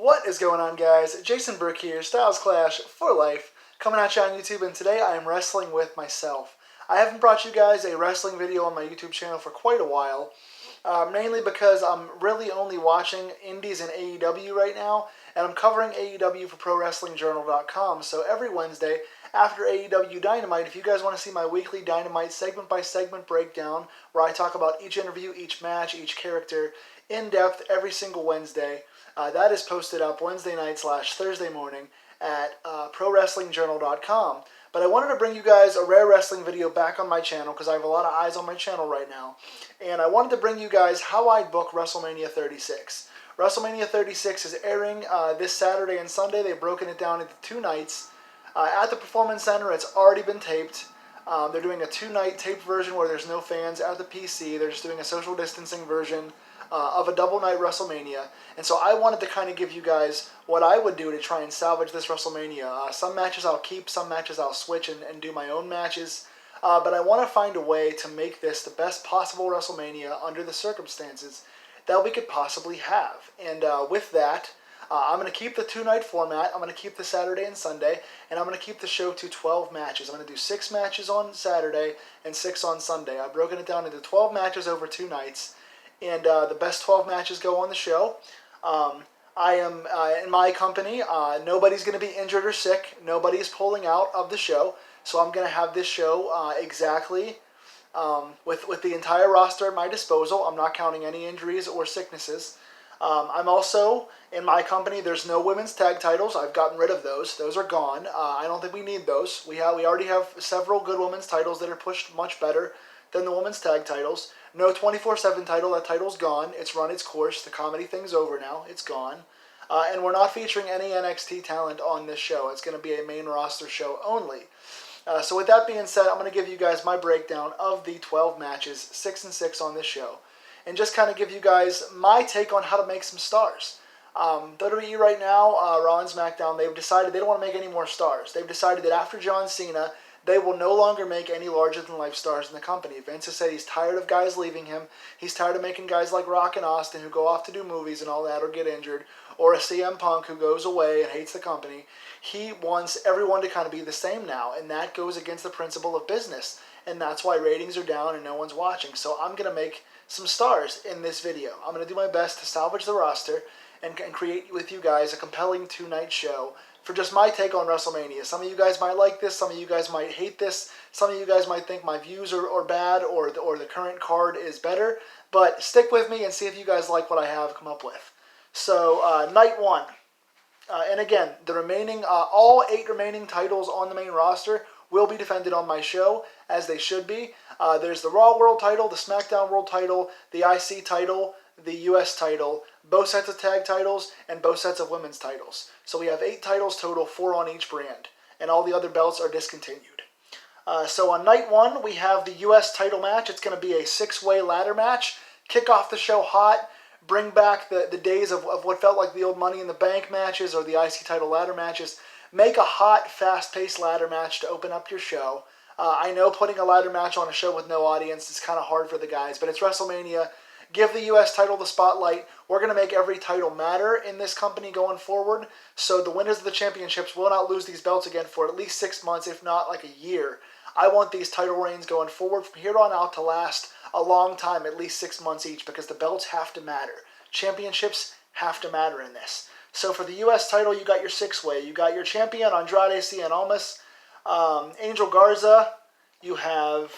What is going on, guys? Jason Burke here, Styles Clash for life, coming at you on YouTube, and today I am wrestling with myself. I haven't brought you guys a wrestling video on my YouTube channel for quite a while, mainly because I'm really only watching indies and AEW right now, and I'm covering AEW for ProWrestlingJournal.com, so every Wednesday after AEW Dynamite, if you guys want to see my weekly Dynamite segment-by-segment breakdown, where I talk about each interview, each match, each character, in depth every single Wednesday, that is posted up Wednesday night / Thursday morning at ProWrestlingJournal.com. But I wanted to bring you guys a rare wrestling video back on my channel because I have a lot of eyes on my channel right now. And I wanted to bring you guys how I book WrestleMania 36. WrestleMania 36 is airing this Saturday and Sunday. They've broken it down into 2 nights. At the Performance Center, it's already been taped. They're doing a 2-night taped version where there's no fans. At the PC, they're just doing a social distancing version of a double-night WrestleMania. And so I wanted to kind of give you guys what I would do to try and salvage this WrestleMania. Some matches I'll keep, some matches I'll switch and do my own matches. But I want to find a way to make this the best possible WrestleMania under the circumstances that we could possibly have. And with that, I'm going to keep the 2-night format. I'm going to keep the Saturday and Sunday, and I'm going to keep the show to 12 matches. I'm going to do 6 matches on Saturday and 6 on Sunday. I've broken it down into 12 matches over 2 nights, and the best 12 matches go on the show. I am in my company. Nobody's going to be injured or sick. Nobody's pulling out of the show, so I'm going to have this show exactly with the entire roster at my disposal. I'm not counting any injuries or sicknesses. I'm also, in my company, there's no women's tag titles. I've gotten rid of those. Those are gone. I don't think we need those. We already have several good women's titles that are pushed much better than the women's tag titles. No 24/7 title. That title's gone. It's run its course. The comedy thing's over now. It's gone. And we're not featuring any NXT talent on this show. It's going to be a main roster show only. So with that being said, I'm going to give you guys my breakdown of the 12 matches, 6 and 6 on this show, and just kind of give you guys my take on how to make some stars. WWE right now, Raw and SmackDown, they've decided they don't want to make any more stars. They've decided that after John Cena, they will no longer make any larger-than-life stars in the company. Vince has said he's tired of guys leaving him. He's tired of making guys like Rock and Austin who go off to do movies and all that or get injured, or a CM Punk who goes away and hates the company. He wants everyone to kind of be the same now, and that goes against the principle of business, and that's why ratings are down and no one's watching. So I'm going to make some stars in this video. I'm going to do my best to salvage the roster and create with you guys a compelling 2-night show for just my take on WrestleMania. Some of you guys might like this, some of you guys might hate this, some of you guys might think my views are bad or the current card is better, but stick with me and see if you guys like what I have come up with. So, night 1. And again, the remaining, all 8 remaining titles on the main roster will be defended on my show, as they should be. There's the Raw World title, the SmackDown World title, the IC title, the US title, both sets of tag titles, and both sets of women's titles. So we have 8 titles total, 4 on each brand, and all the other belts are discontinued. So on night 1, we have the US title match. It's going to be a 6-way ladder match. Kick off the show hot. Bring back the days of what felt like the old Money in the Bank matches or the IC title ladder matches. Make a hot, fast-paced ladder match to open up your show. I know putting a ladder match on a show with no audience is kind of hard for the guys, but it's WrestleMania. Give the US title the spotlight. We're going to make every title matter in this company going forward, so the winners of the championships will not lose these belts again for at least 6 months, if not like a year. I want these title reigns going forward from here on out to last a long time, at least 6 months each, because the belts have to matter. Championships have to matter in this. So for the US title, you got your 6-way. You got your champion, Andrade Cien Almas, Angel Garza. You have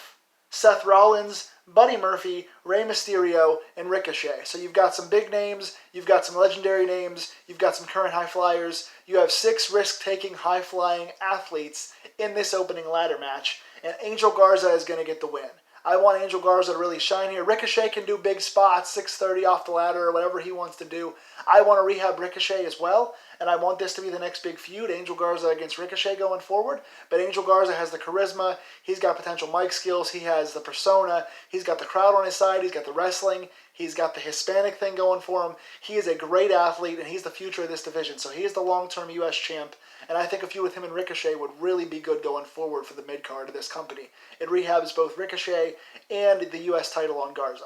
Seth Rollins, Buddy Murphy, Rey Mysterio, and Ricochet. So you've got some big names, you've got some legendary names, you've got some current high flyers. You have 6 risk-taking, high-flying athletes in this opening ladder match, and Angel Garza is going to get the win. I want Angel Garza to really shine here. Ricochet can do big spots, 630 off the ladder or whatever he wants to do. I want to rehab Ricochet as well, and I want this to be the next big feud, Angel Garza against Ricochet going forward. But Angel Garza has the charisma, he's got potential mic skills, he has the persona, he's got the crowd on his side, he's got the wrestling, he's got the Hispanic thing going for him. He is a great athlete, and he's the future of this division. So he is the long-term US champ, and I think a feud with him and Ricochet would really be good going forward for the mid-card of this company. It rehabs both Ricochet and the US title on Garza.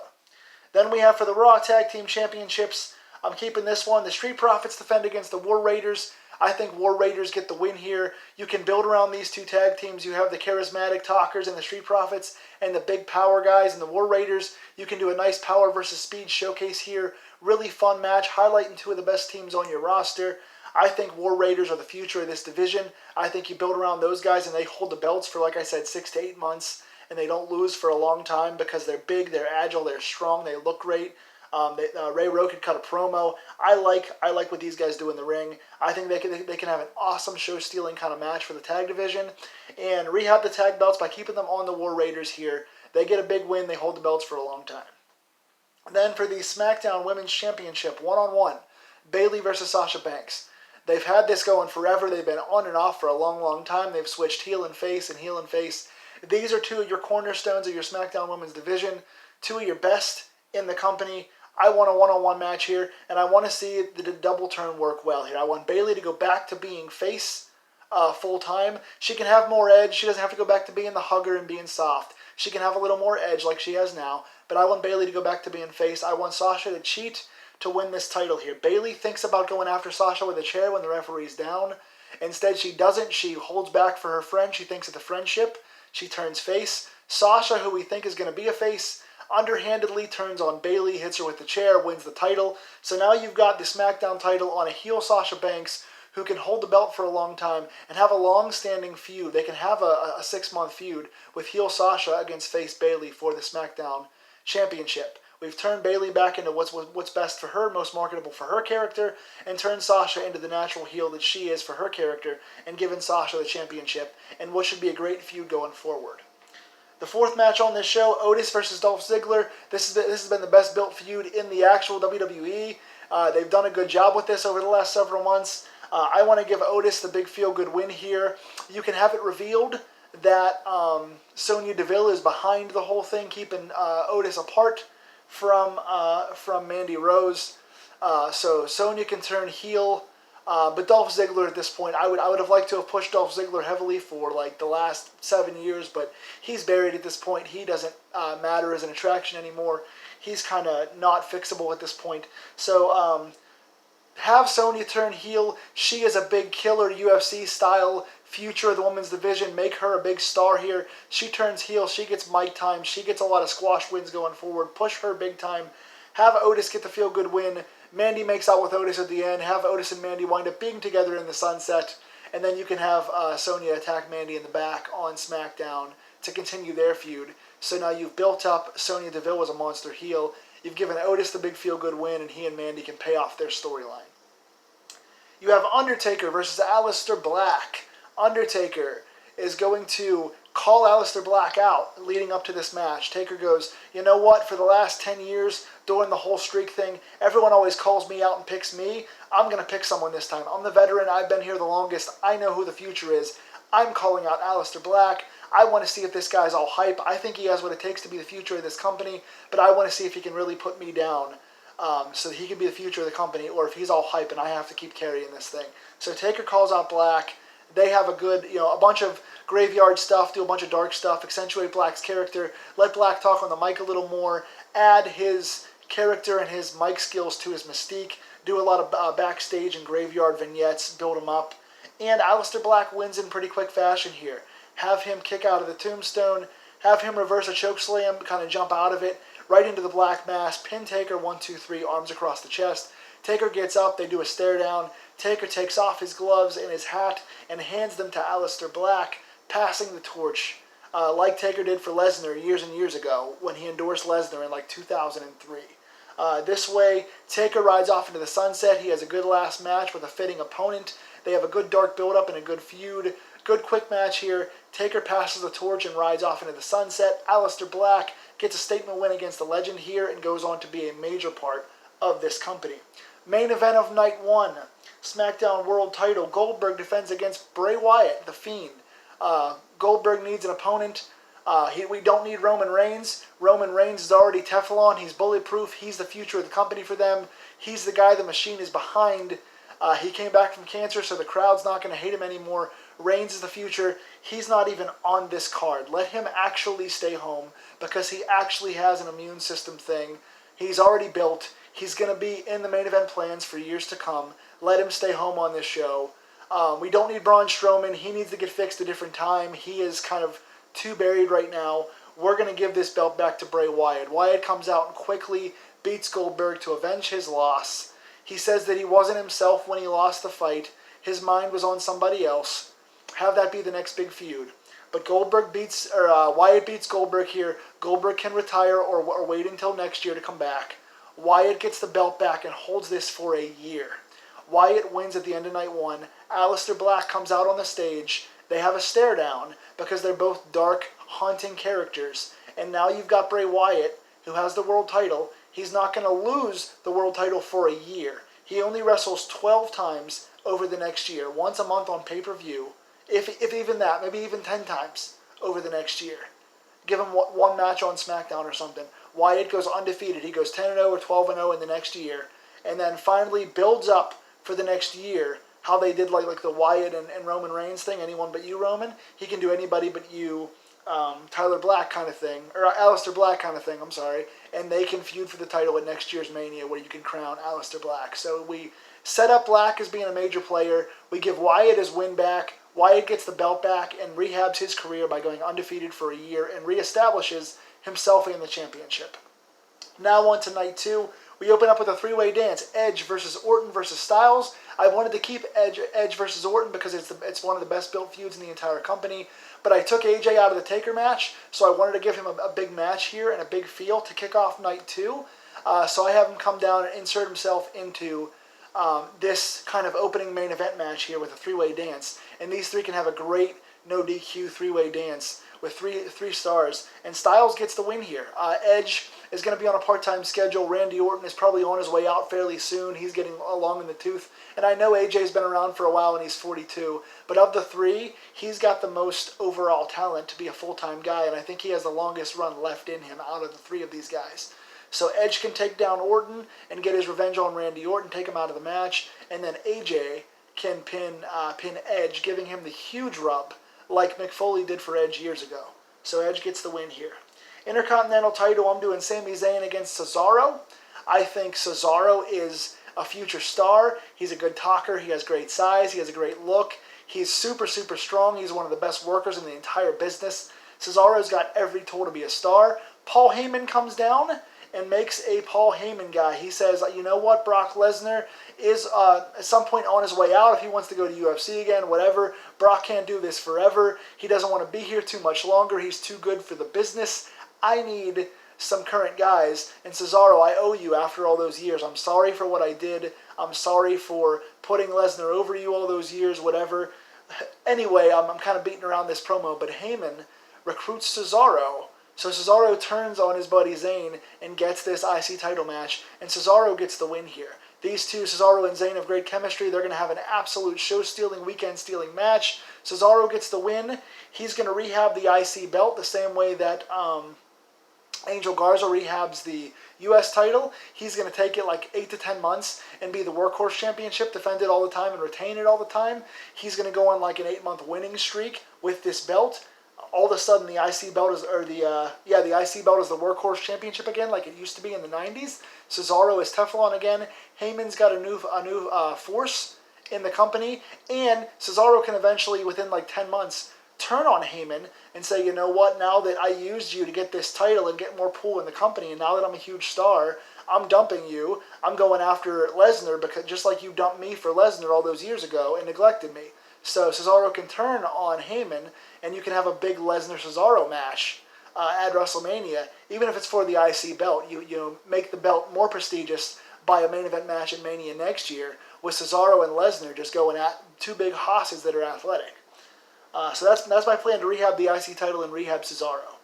Then we have for the Raw Tag Team Championships, I'm keeping this one. The Street Profits defend against the War Raiders. I think War Raiders get the win here. You can build around these two tag teams. You have the charismatic talkers and the Street Profits and the big power guys and the War Raiders. You can do a nice power versus speed showcase here. Really fun match, highlighting two of the best teams on your roster. I think War Raiders are the future of this division. I think you build around those guys and they hold the belts for, like I said, 6 to 8 months. And they don't lose for a long time because they're big, they're agile, they're strong, they look great. Ray Rowe could cut a promo. I like what these guys do in the ring. I think they can have an awesome show-stealing kind of match for the tag division and rehab the tag belts by keeping them on the War Raiders here. They get a big win. They hold the belts for a long time. Then for the SmackDown Women's Championship one-on-one, Bayley versus Sasha Banks. They've had this going forever. They've been on and off for a long, long time. They've switched heel and face and heel and face. These are two of your cornerstones of your SmackDown Women's division, two of your best in the company. I want a one-on-one match here, and I want to see the double turn work well here. I want Bayley to go back to being face full-time. She can have more edge. She doesn't have to go back to being the hugger and being soft. She can have a little more edge like she has now, but I want Bayley to go back to being face. I want Sasha to cheat to win this title here. Bayley thinks about going after Sasha with a chair when the referee's down. Instead, she doesn't. She holds back for her friend. She thinks of the friendship. She turns face. Sasha, who we think is going to be a face, underhandedly turns on Bayley, hits her with the chair, wins the title. So now you've got the SmackDown title on a heel Sasha Banks who can hold the belt for a long time and have a long-standing feud. They can have a 6-month feud with heel Sasha against face Bayley for the SmackDown Championship. We've turned Bayley back into what's best for her, most marketable for her character, and turned Sasha into the natural heel that she is for her character, and given Sasha the championship, and what should be a great feud going forward. The fourth match on this show, Otis versus Dolph Ziggler. This has been the best built feud in the actual WWE. They've done a good job with this over the last several months. I want to give Otis the big feel-good win here. You can have it revealed that Sonya Deville is behind the whole thing, keeping Otis apart from Mandy Rose. So Sonya can turn heel. But Dolph Ziggler at this point, I would have liked to have pushed Dolph Ziggler heavily for like the last 7 years, but he's buried at this point. He doesn't matter as an attraction anymore. He's kind of not fixable at this point. So have Sonya turn heel. She is a big killer UFC-style future of the women's division. Make her a big star here. She turns heel. She gets mic time. She gets a lot of squash wins going forward. Push her big time. Have Otis get the feel-good win. Mandy makes out with Otis at the end. Have Otis and Mandy wind up being together in the sunset. And then you can have Sonya attack Mandy in the back on SmackDown to continue their feud. So now you've built up Sonya Deville as a monster heel. You've given Otis the big feel-good win, and he and Mandy can pay off their storyline. You have Undertaker versus Aleister Black. Undertaker is going to call Aleister Black out leading up to this match. Taker goes, you know what, for the last 10 years, during the whole streak thing, everyone always calls me out and picks me. I'm going to pick someone this time. I'm the veteran. I've been here the longest. I know who the future is. I'm calling out Aleister Black. I want to see if this guy's all hype. I think he has what it takes to be the future of this company, but I want to see if he can really put me down so that he can be the future of the company, or if he's all hype and I have to keep carrying this thing. So Taker calls out Black. They have a good, a bunch of graveyard stuff, do a bunch of dark stuff, accentuate Black's character, let Black talk on the mic a little more, add his character and his mic skills to his mystique, do a lot of backstage and graveyard vignettes, build him up. And Aleister Black wins in pretty quick fashion here. Have him kick out of the tombstone, have him reverse a chokeslam, kind of jump out of it, right into the Black Mass, pin Taker, 1, 2, 3, arms across the chest. Taker gets up, they do a stare down. Taker takes off his gloves and his hat and hands them to Aleister Black, passing the torch, like Taker did for Lesnar years and years ago when he endorsed Lesnar in like 2003. This way, Taker rides off into the sunset. He has a good last match with a fitting opponent. They have a good dark build-up and a good feud. Good quick match here. Taker passes the torch and rides off into the sunset. Aleister Black gets a statement win against the legend here and goes on to be a major part of this company. Main event of night 1, SmackDown World Title. Goldberg defends against Bray Wyatt, The Fiend. Goldberg needs an opponent. We don't need Roman Reigns. Roman Reigns is already Teflon. He's bulletproof. He's the future of the company for them. He's the guy the machine is behind. He came back from cancer, so the crowd's not going to hate him anymore. Reigns is the future. He's not even on this card. Let him actually stay home because he actually has an immune system thing. He's already built. He's going to be in the main event plans for years to come. Let him stay home on this show. We don't need Braun Strowman. He needs to get fixed a different time. He is kind of too buried right now. We're going to give this belt back to Bray Wyatt. Wyatt comes out and quickly beats Goldberg to avenge his loss. He says that he wasn't himself when he lost the fight. His mind was on somebody else. Have that be the next big feud. But Wyatt beats Goldberg here. Goldberg can retire or wait until next year to come back. Wyatt gets the belt back and holds this for a year. Wyatt wins at the end of night 1. Aleister Black comes out on the stage. They have a stare down because they're both dark, haunting characters. And now you've got Bray Wyatt, who has the world title. He's not going to lose the world title for a year. He only wrestles 12 times over the next year, once a month on pay-per-view. If even that, maybe even 10 times over the next year. Give him one match on SmackDown or something. Wyatt goes undefeated. He goes 10-0 or 12-0 in the next year. And then finally builds up for the next year how they did like the Wyatt and Roman Reigns thing, anyone but you, Roman. He can do anybody but you, Tyler Black kind of thing, or Aleister Black kind of thing, I'm sorry. And they can feud for the title at next year's Mania where you can crown Aleister Black. So we set up Black as being a major player. We give Wyatt his win back. Wyatt gets the belt back and rehabs his career by going undefeated for a year and reestablishes himself in the championship. Now on to night 2. We open up with a 3-way dance. Edge versus Orton versus Styles. I wanted to keep Edge versus Orton because it's one of the best built feuds in the entire company. But I took AJ out of the Taker match, so I wanted to give him a big match here and a big feel to kick off night 2. So I have him come down and insert himself into this kind of opening main event match here with a 3-way dance. And these three can have a great no DQ 3-way dance with three stars. And Styles gets the win here. Edge is going to be on a part-time schedule. Randy Orton is probably on his way out fairly soon. He's getting long in the tooth. And I know AJ's been around for a while and he's 42. But of the three, he's got the most overall talent to be a full-time guy. And I think he has the longest run left in him out of the three of these guys. So Edge can take down Orton and get his revenge on Randy Orton, take him out of the match. And then AJ can pin Edge, giving him the huge rub like Mick Foley did for Edge years ago. So Edge gets the win here. Intercontinental title, I'm doing Sami Zayn against Cesaro. I think Cesaro is a future star. He's a good talker. He has great size. He has a great look. He's super, super strong. He's one of the best workers in the entire business. Cesaro's got every tool to be a star. Paul Heyman comes down and makes a Paul Heyman guy. He says, you know what, Brock Lesnar is at some point on his way out if he wants to go to UFC again, whatever. Brock can't do this forever. He doesn't want to be here too much longer. He's too good for the business. I need some current guys. And Cesaro, I owe you after all those years. I'm sorry for what I did. I'm sorry for putting Lesnar over you all those years, whatever. Anyway, I'm kind of beating around this promo, but Heyman recruits Cesaro. So Cesaro turns on his buddy Zayn and gets this IC title match, and Cesaro gets the win here. These two, Cesaro and Zayn, have great chemistry. They're going to have an absolute show-stealing, weekend-stealing match. Cesaro gets the win. He's going to rehab the IC belt the same way that Angel Garza rehabs the U.S. title. He's going to take it like 8 to 10 months and be the workhorse championship, defend it all the time and retain it all the time. He's going to go on like an 8-month winning streak with this belt. All of a sudden, the IC belt is, the IC belt is the workhorse championship again, like it used to be in the 90s. Cesaro is Teflon again. Heyman's got a new force in the company, and Cesaro can eventually, within like 10 months, turn on Heyman and say, you know what? Now that I used you to get this title and get more pull in the company, and now that I'm a huge star, I'm dumping you. I'm going after Lesnar because just like you dumped me for Lesnar all those years ago and neglected me. So Cesaro can turn on Heyman, and you can have a big Lesnar-Cesaro match at WrestleMania, even if it's for the IC belt. You make the belt more prestigious by a main event match at Mania next year, with Cesaro and Lesnar just going at two big hosses that are athletic. So that's my plan, to rehab the IC title and rehab Cesaro.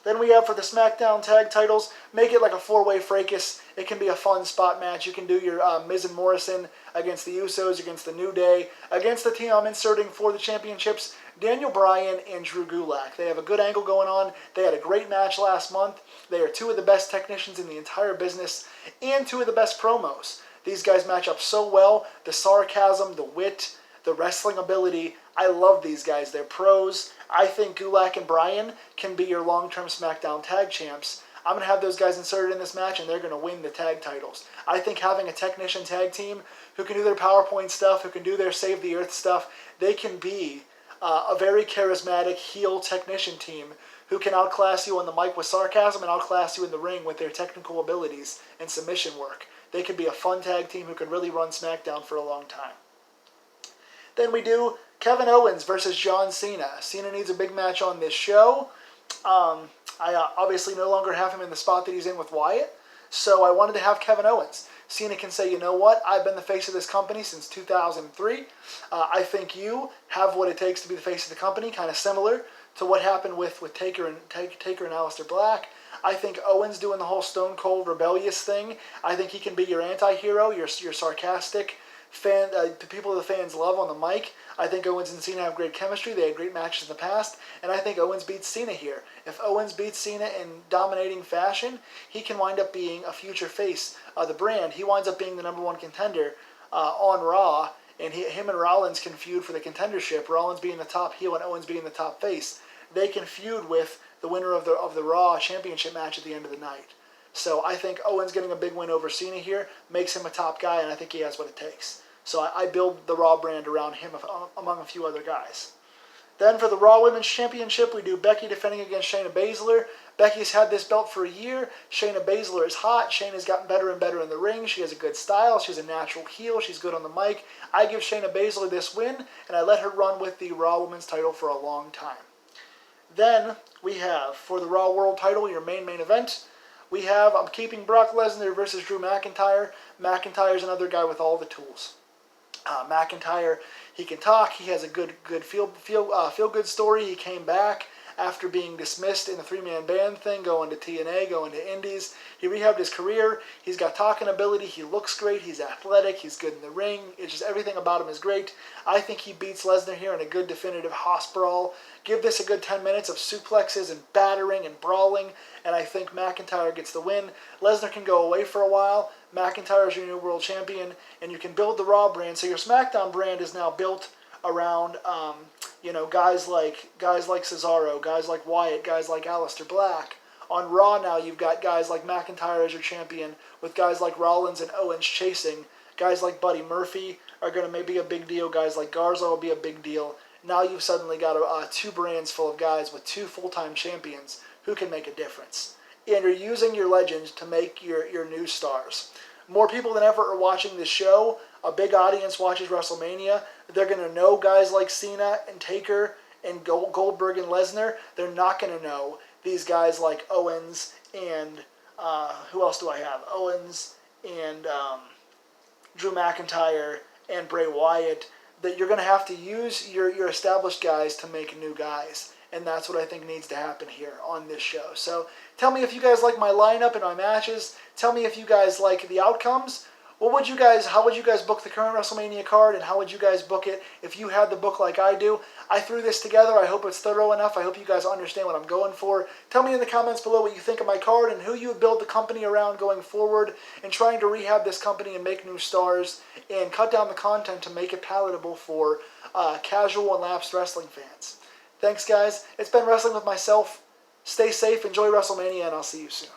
Then we have for the SmackDown tag titles, make it like a 4-way fracas. It can be a fun spot match. You can do your Miz and Morrison against the Usos, against the New Day, against the team I'm inserting for the championships, Daniel Bryan and Drew Gulak. They have a good angle going on. They had a great match last month. They are two of the best technicians in the entire business and two of the best promos. These guys match up so well. The sarcasm, the wit, the wrestling ability. I love these guys. They're pros. I think Gulak and Bryan can be your long-term SmackDown tag champs. I'm going to have those guys inserted in this match, and they're going to win the tag titles. I think having a technician tag team who can do their PowerPoint stuff, who can do their Save the Earth stuff, they can be a very charismatic heel technician team who can outclass you on the mic with sarcasm and outclass you in the ring with their technical abilities and submission work. They could be a fun tag team who can really run SmackDown for a long time. Then we do Kevin Owens versus John Cena. Cena needs a big match on this show. I obviously no longer have him in the spot that he's in with Wyatt, so I wanted to have Kevin Owens. Cena can say, you know what, I've been the face of this company since 2003. I think you have what it takes to be the face of the company, kind of similar to what happened with Taker and Aleister Black. I think Owens doing the whole Stone Cold rebellious thing. I think he can be your anti-hero, your sarcastic fan, the people the fans love on the mic. I think Owens and Cena have great chemistry. They had great matches in the past, and I think Owens beats Cena here. If Owens beats Cena in dominating fashion, he can wind up being a future face of the brand. He winds up being the #1 contender on Raw, and him and Rollins can feud for the contendership. Rollins being the top heel and Owens being the top face. They can feud with the winner of the Raw Championship match at the end of the night. So I think Owens getting a big win over Cena here makes him a top guy, and I think he has what it takes. So I build the Raw brand around him among a few other guys. Then for the Raw Women's Championship, we do Becky defending against Shayna Baszler. Becky's had this belt for a year. Shayna Baszler is hot. Shayna's gotten better and better in the ring. She has a good style. She's a natural heel. She's good on the mic. I give Shayna Baszler this win, and I let her run with the Raw Women's title for a long time. Then we have, for the Raw World title, your main event, we have, I'm keeping Brock Lesnar versus Drew McIntyre. McIntyre's another guy with all the tools. McIntyre, he can talk. He has a good feel-good story. He came back after being dismissed in the three-man band thing, going to TNA, going to Indies. He rehabbed his career. He's got talking ability. He looks great. He's athletic. He's good in the ring. It's just everything about him is great. I think he beats Lesnar here in a good definitive hoss brawl. Give this a good 10 minutes of suplexes and battering and brawling, and I think McIntyre gets the win. Lesnar can go away for a while. McIntyre is your new world champion, and you can build the Raw brand. So your SmackDown brand is now built around guys like Cesaro, guys like Wyatt, guys like Aleister Black. On Raw now, you've got guys like McIntyre as your champion, with guys like Rollins and Owens chasing. Guys like Buddy Murphy are going to maybe be a big deal. Guys like Garza will be a big deal. Now you've suddenly got two brands full of guys with two full-time champions who can make a difference. And you're using your legends to make your new stars. More people than ever are watching this show. A big audience watches WrestleMania. They're going to know guys like Cena and Taker and Goldberg and Lesnar. They're not going to know these guys like Owens and, who else do I have? Owens and Drew McIntyre and Bray Wyatt. That you're going to have to use your established guys to make new guys. And that's what I think needs to happen here on this show. So tell me if you guys like my lineup and my matches. Tell me if you guys like the outcomes. How would you guys book the current WrestleMania card, and how would you guys book it if you had the book like I do? I threw this together. I hope it's thorough enough. I hope you guys understand what I'm going for. Tell me in the comments below what you think of my card and who you would build the company around going forward and trying to rehab this company and make new stars and cut down the content to make it palatable for casual and lapsed wrestling fans. Thanks, guys. It's been Wrestling with myself. Stay safe, enjoy WrestleMania, and I'll see you soon.